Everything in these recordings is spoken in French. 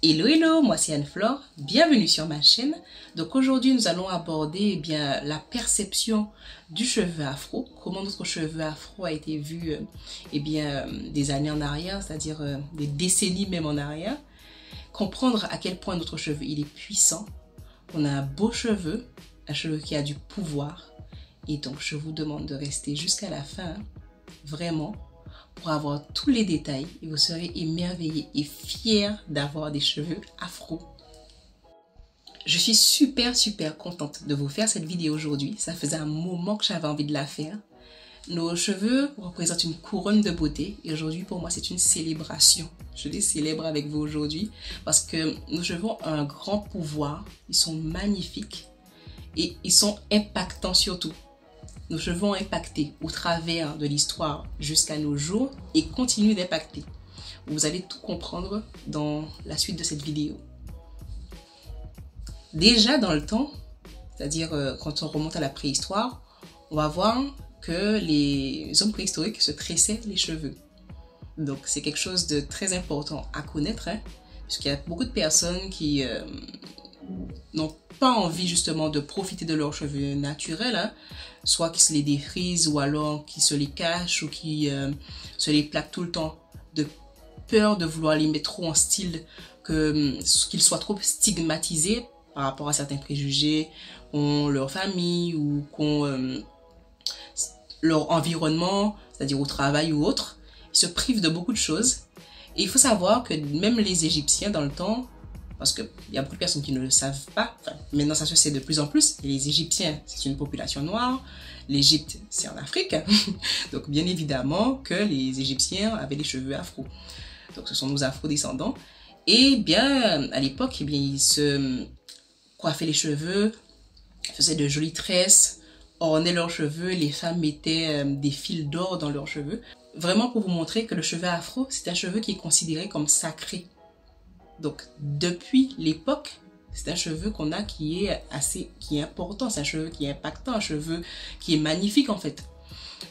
Hello hello, moi c'est Anne-Flore, bienvenue sur ma chaîne. Donc aujourd'hui nous allons aborder la perception du cheveu afro, comment notre cheveu afro a été vu des années en arrière, c'est-à-dire des décennies même en arrière. Comprendre à quel point notre cheveu il est puissant, qu'on a un beau cheveu, un cheveu qui a du pouvoir. Et donc je vous demande de rester jusqu'à la fin, vraiment, pour avoir tous les détails et vous serez émerveillés et fiers d'avoir des cheveux afro. Je suis super contente de vous faire cette vidéo aujourd'hui. Ça faisait un moment que j'avais envie de la faire. Nos cheveux représentent une couronne de beauté et aujourd'hui pour moi c'est une célébration. Je les célèbre avec vous aujourd'hui parce que nos cheveux ont un grand pouvoir, ils sont magnifiques et ils sont impactants surtout. Nos cheveux ont impacté au travers de l'histoire jusqu'à nos jours et continuent d'impacter. Vous allez tout comprendre dans la suite de cette vidéo. Déjà dans le temps, c'est-à-dire quand on remonte à la préhistoire, on va voir que les hommes préhistoriques se tressaient les cheveux. Donc c'est quelque chose de très important à connaître, puisqu'il y a beaucoup de personnes qui n'ont pas envie justement de profiter de leurs cheveux naturels, soit qui se les défrisent ou alors qui se les cachent ou qui se les plaquent tout le temps de peur de vouloir les mettre trop en style, qu'ils soient trop stigmatisés par rapport à certains préjugés qu'ont leur famille ou qu'ont leur environnement, c'est-à-dire au travail ou autre. Ils se privent de beaucoup de choses et il faut savoir que même les Égyptiens dans le temps, parce qu'il y a beaucoup de personnes qui ne le savent pas. Enfin, maintenant, ça se sait de plus en plus. Et les Égyptiens, c'est une population noire. L'Égypte, c'est en Afrique. Donc, bien évidemment que les Égyptiens avaient des cheveux afro. Donc, ce sont nos afro-descendants. Et bien, à l'époque, ils se coiffaient les cheveux, faisaient de jolies tresses, ornaient leurs cheveux. Les femmes mettaient des fils d'or dans leurs cheveux. Vraiment pour vous montrer que le cheveu afro, c'est un cheveu qui est considéré comme sacré. Donc, depuis l'époque, c'est un cheveu qu'on a qui est important, c'est un cheveu qui est impactant, un cheveu qui est magnifique en fait.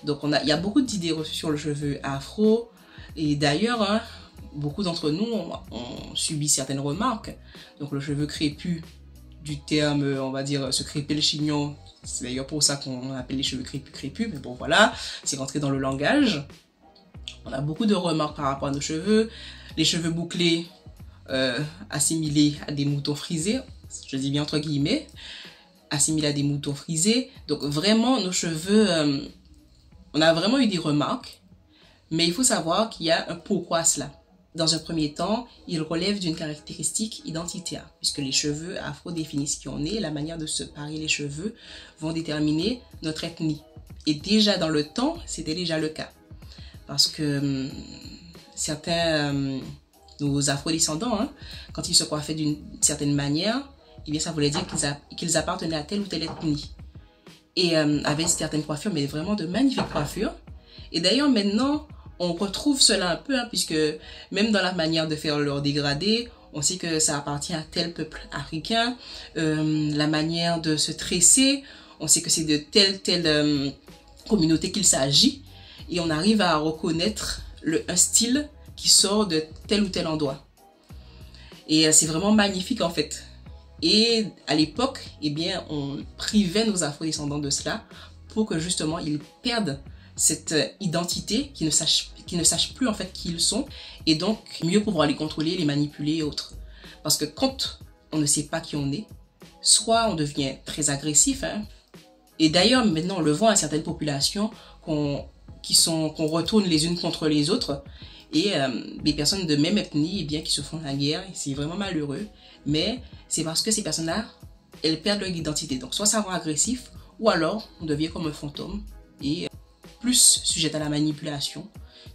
Donc, il y a beaucoup d'idées reçues sur le cheveu afro et d'ailleurs, beaucoup d'entre nous ont subi certaines remarques. Donc, le cheveu crépus, du terme, on va dire, se crêper le chignon, c'est d'ailleurs pour ça qu'on appelle les cheveux crépus, mais bon voilà, c'est rentré dans le langage. On a beaucoup de remarques par rapport à nos cheveux, les cheveux bouclés, assimilés à des moutons frisés, je dis bien entre guillemets, assimilés à des moutons frisés. Donc vraiment nos cheveux, on a vraiment eu des remarques, mais il faut savoir qu'il y a un pourquoi à cela. Dans un premier temps, il relève d'une caractéristique identitaire, puisque les cheveux afro définissent qui on est, la manière de se parer les cheveux vont déterminer notre ethnie. Et déjà dans le temps, c'était déjà le cas, parce que certains nos afro-descendants, quand ils se coiffaient d'une certaine manière, eh bien ça voulait dire qu'ils appartenaient à telle ou telle ethnie. Et avaient certaines coiffures, mais vraiment de magnifiques coiffures. Et d'ailleurs maintenant, on retrouve cela un peu, puisque même dans la manière de faire leur dégradé, on sait que ça appartient à tel peuple africain. La manière de se tresser, on sait que c'est de telle communauté qu'il s'agit. Et on arrive à reconnaître un style qui sort de tel ou tel endroit. Et c'est vraiment magnifique en fait. Et à l'époque, eh bien, on privait nos afro-descendants de cela pour que justement ils perdent cette identité, qu'ils ne sachent plus en fait qui ils sont, et donc mieux pouvoir les contrôler, les manipuler et autres. Parce que quand on ne sait pas qui on est, soit on devient très agressif, et d'ailleurs maintenant on le voit à certaines populations qu'on retourne les unes contre les autres, et des personnes de même ethnie eh bien, qui se font la guerre, et c'est vraiment malheureux, mais c'est parce que ces personnes-là, elles perdent leur identité. Donc soit ça rend agressif, ou alors on devient comme un fantôme, et plus sujette à la manipulation,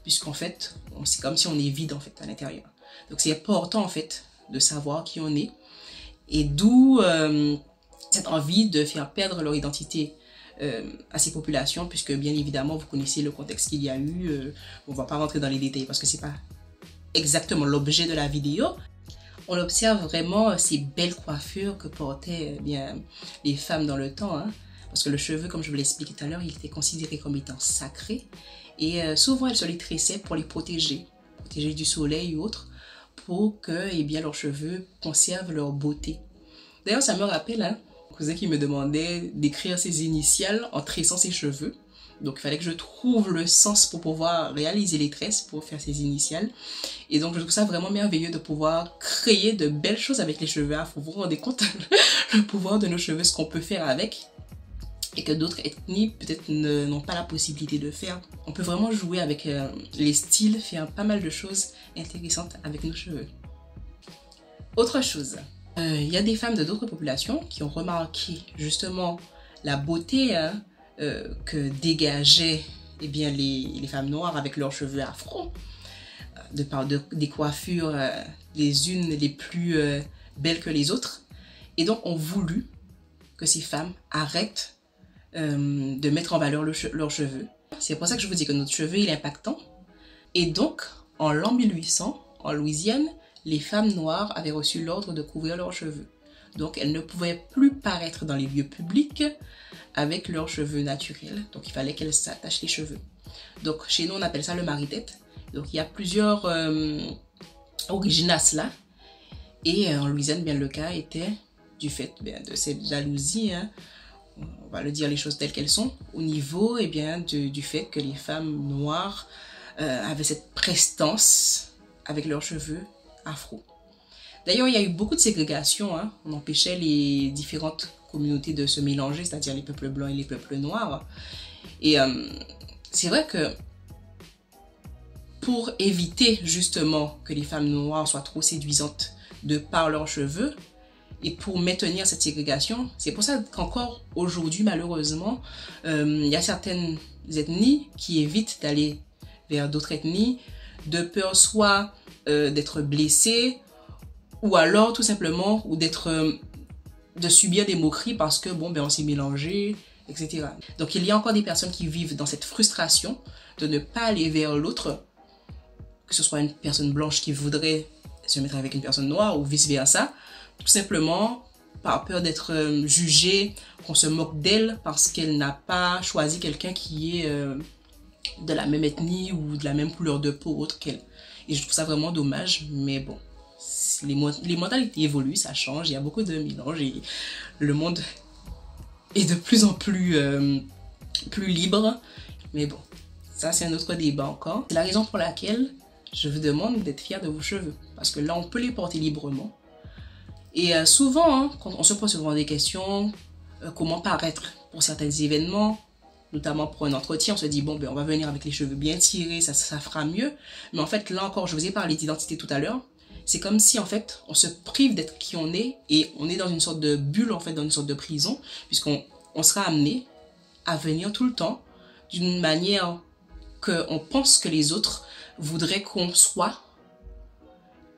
puisqu'en fait, c'est comme si on est vide en fait à l'intérieur. Donc c'est important en fait de savoir qui on est, et d'où cette envie de faire perdre leur identité à ces populations, puisque bien évidemment vous connaissez le contexte qu'il y a eu. On ne va pas rentrer dans les détails parce que c'est pas exactement l'objet de la vidéo. On observe vraiment ces belles coiffures que portaient les femmes dans le temps, parce que le cheveu, comme je vous l'ai expliqué tout à l'heure, il était considéré comme étant sacré, et souvent elles se les tressaient pour les protéger du soleil ou autre, pour que eh bien, leurs cheveux conservent leur beauté. D'ailleurs, ça me rappelle un cousin qui me demandait d'écrire ses initiales en tressant ses cheveux. Donc, il fallait que je trouve le sens pour pouvoir réaliser les tresses, pour faire ses initiales. Et donc, je trouve ça vraiment merveilleux de pouvoir créer de belles choses avec les cheveux afro. Vous vous rendez compte le pouvoir de nos cheveux, ce qu'on peut faire avec et que d'autres ethnies peut-être n'ont pas la possibilité de faire. On peut vraiment jouer avec les styles, faire pas mal de choses intéressantes avec nos cheveux. Autre chose, il y a des femmes de d'autres populations qui ont remarqué justement la beauté que dégageaient eh bien, les femmes noires avec leurs cheveux afro, des coiffures les unes les plus belles que les autres, et donc ont voulu que ces femmes arrêtent de mettre en valeur leurs cheveux. C'est pour ça que je vous dis que notre cheveu il est impactant. Et donc, en l'an 1800, en Louisiane, les femmes noires avaient reçu l'ordre de couvrir leurs cheveux. Donc, elles ne pouvaient plus paraître dans les lieux publics avec leurs cheveux naturels. Donc, il fallait qu'elles s'attachent les cheveux. Donc, chez nous, on appelle ça le mari-tête. Donc, il y a plusieurs origines à cela. Et en Louisiane, bien, le cas était du fait de cette jalousie, on va le dire les choses telles qu'elles sont, au niveau eh bien, du fait que les femmes noires avaient cette prestance avec leurs cheveux afro. D'ailleurs, il y a eu beaucoup de ségrégation, on empêchait les différentes communautés de se mélanger, c'est-à-dire les peuples blancs et les peuples noirs. Et c'est vrai que pour éviter justement que les femmes noires soient trop séduisantes de par leurs cheveux, et pour maintenir cette ségrégation, c'est pour ça qu'encore aujourd'hui, malheureusement, il y a certaines ethnies qui évitent d'aller vers d'autres ethnies, de peur soit d'être blessées, ou alors tout simplement, ou de subir des moqueries parce que bon, ben on s'est mélangé, etc. Donc il y a encore des personnes qui vivent dans cette frustration de ne pas aller vers l'autre, que ce soit une personne blanche qui voudrait se mettre avec une personne noire ou vice versa, tout simplement par peur d'être jugée, qu'on se moque d'elle parce qu'elle n'a pas choisi quelqu'un qui est de la même ethnie ou de la même couleur de peau autre qu'elle. Et je trouve ça vraiment dommage, mais bon, les mentalités évoluent, ça change, il y a beaucoup de mélanges et le monde est de plus en plus libre. Mais bon, ça c'est un autre débat encore. C'est la raison pour laquelle je vous demande d'être fiers de vos cheveux, parce que là on peut les porter librement. Et souvent, quand on se pose souvent des questions, comment paraître pour certains événements, notamment pour un entretien, on se dit, bon, ben, on va venir avec les cheveux bien tirés, ça fera mieux. Mais en fait, là encore, je vous ai parlé d'identité tout à l'heure, c'est comme si, en fait, on se prive d'être qui on est, et on est dans une sorte de bulle, en fait, dans une sorte de prison, puisqu'on sera amené à venir tout le temps d'une manière qu'on pense que les autres voudraient qu'on soit,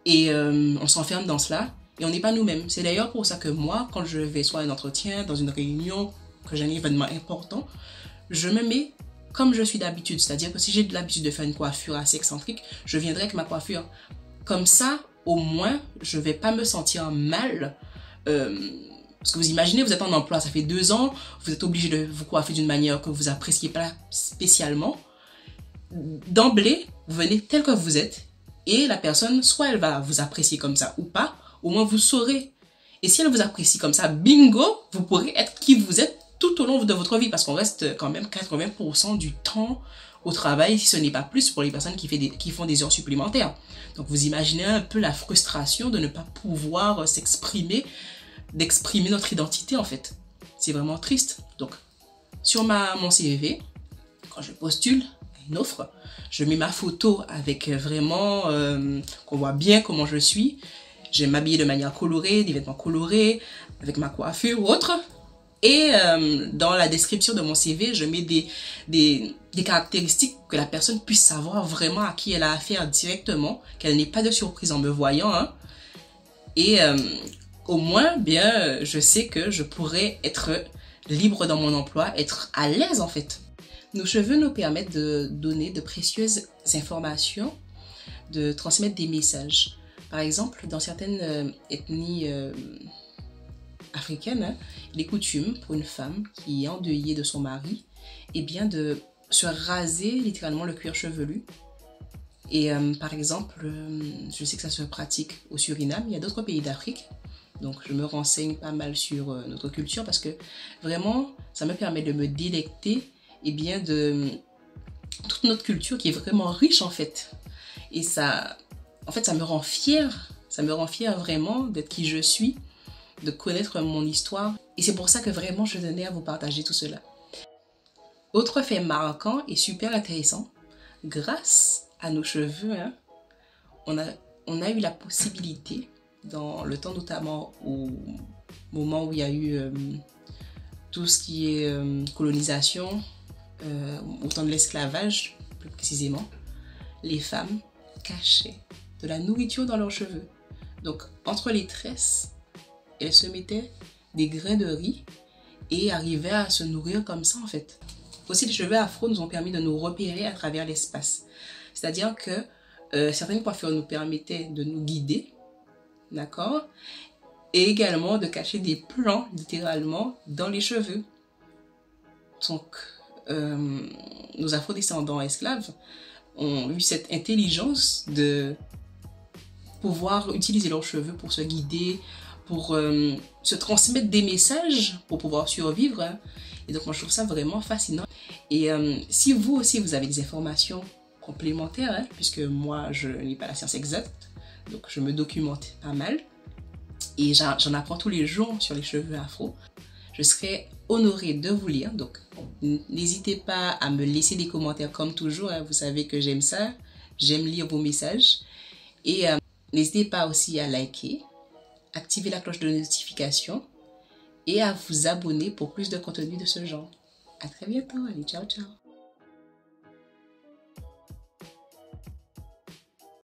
et on s'enferme dans cela. Et on n'est pas nous-mêmes. C'est d'ailleurs pour ça que moi, quand je vais soit à un entretien, dans une réunion, que j'ai un événement important, je me mets comme je suis d'habitude. C'est-à-dire que si j'ai l'habitude de faire une coiffure assez excentrique, je viendrai avec ma coiffure. Comme ça, au moins, je ne vais pas me sentir mal. Parce que vous imaginez, vous êtes en emploi, ça fait 2 ans, vous êtes obligé de vous coiffer d'une manière que vous n'appréciez pas spécialement. D'emblée, vous venez tel que vous êtes et la personne, soit elle va vous apprécier comme ça ou pas, au moins vous saurez. Et si elle vous apprécie comme ça, bingo, vous pourrez être qui vous êtes tout au long de votre vie, parce qu'on reste quand même 80% du temps au travail, si ce n'est pas plus pour les personnes qui font des heures supplémentaires. Donc vous imaginez un peu la frustration de ne pas pouvoir s'exprimer, d'exprimer notre identité en fait. C'est vraiment triste. Donc sur mon CV, quand je postule une offre, je mets ma photo avec vraiment qu'on voit bien comment je suis. Je vais m'habiller de manière colorée, des vêtements colorés, avec ma coiffure ou autre. Et dans la description de mon CV, je mets des caractéristiques que la personne puisse savoir vraiment à qui elle a affaire directement, qu'elle n'ait pas de surprise en me voyant. Et au moins, bien, je sais que je pourrais être libre dans mon emploi, être à l'aise en fait. Nos cheveux nous permettent de donner de précieuses informations, de transmettre des messages. Par exemple, dans certaines ethnies africaines, il est coutume pour une femme qui est endeuillée de son mari, eh bien de se raser littéralement le cuir chevelu Et par exemple, je sais que ça se pratique au Suriname, il y a d'autres pays d'Afrique. Donc je me renseigne pas mal sur notre culture parce que vraiment, ça me permet de me délecter et bien de toute notre culture qui est vraiment riche en fait. Et ça, en fait, ça me rend fière. Ça me rend fière vraiment d'être qui je suis, de connaître mon histoire. Et c'est pour ça que vraiment je tenais à vous partager tout cela. Autre fait marquant et super intéressant, grâce à nos cheveux, hein, on a eu la possibilité, dans le temps notamment au moment où il y a eu tout ce qui est colonisation, au temps de l'esclavage plus précisément, les femmes cachaient de la nourriture dans leurs cheveux. Donc entre les tresses, elles se mettaient des grains de riz et arrivaient à se nourrir comme ça en fait. Aussi, les cheveux afro nous ont permis de nous repérer à travers l'espace. C'est-à-dire que certaines coiffures nous permettaient de nous guider, d'accord? Et également de cacher des plans, littéralement, dans les cheveux. Donc, nos afro-descendants esclaves ont eu cette intelligence de pouvoir utiliser leurs cheveux pour se guider, pour se transmettre des messages, pour pouvoir survivre. Hein. Et donc, moi, je trouve ça vraiment fascinant. Et si vous aussi, vous avez des informations complémentaires, hein, puisque moi, je n'ai pas la science exacte, donc je me documente pas mal, et j'en apprends tous les jours sur les cheveux afro, je serais honorée de vous lire. Donc, n'hésitez pas à me laisser des commentaires comme toujours. Hein, vous savez que j'aime ça, j'aime lire vos messages. Et n'hésitez pas aussi à liker, activer la cloche de notification et à vous abonner pour plus de contenu de ce genre. À très bientôt. Allez, ciao, ciao.